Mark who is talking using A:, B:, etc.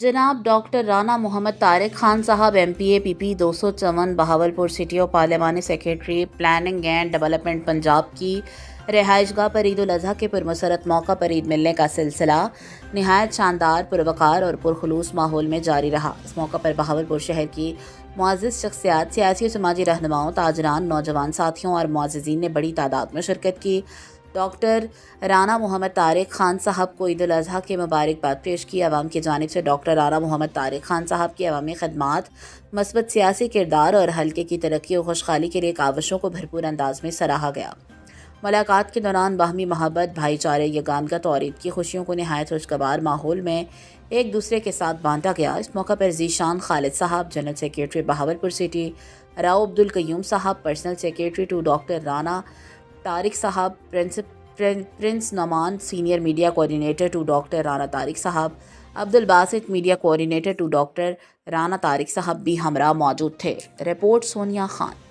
A: جناب ڈاکٹر رانا محمد طارق خان صاحب MPA PP 254 Bahawalpur city اور پارلیمانی secretary planning and development Punjab کی رہائش گاہ پر عید الاضحیٰ کے پرمسرت موقع پر عید ملنے کا سلسلہ نہایت شاندار، پروقار اور پرخلوص ماحول میں جاری رہا۔ اس موقع پر بہاولپور شہر کی معزز شخصیات، سیاسی و سماجی رہنماؤں، تاجران، نوجوان ساتھیوں اور معززین نے بڑی تعداد میں شرکت کی۔ ڈاکٹر رانا محمد طارق خان صاحب کو عید الاضحیٰ کی مبارکباد پیش کی۔ عوام کی جانب سے ڈاکٹر رانا محمد طارق خان صاحب کی عوامی خدمات، مثبت سیاسی کردار اور حلقے کی ترقی و خوشحالی کے لیے کاوشوں کو بھرپور انداز میں سراہا گیا۔ ملاقات کے دوران باہمی محبت، بھائی چارے، یگانگت اور عید کی خوشیوں کو نہایت خوشگوار ماحول میں ایک دوسرے کے ساتھ بانٹا گیا۔ اس موقع پر ذیشان خالد صاحب، general secretary Bahawalpur city, Rao Abdul Qayyum صاحب، personal secretary to doctor Rana Tariq صاحب، prince Noman, senior media coordinator to doctor Rana Tariq صاحب، Abdul Basit, media coordinator to doctor Rana Tariq صاحب بھی ہمراہ موجود تھے۔ رپورٹ سونیا خان۔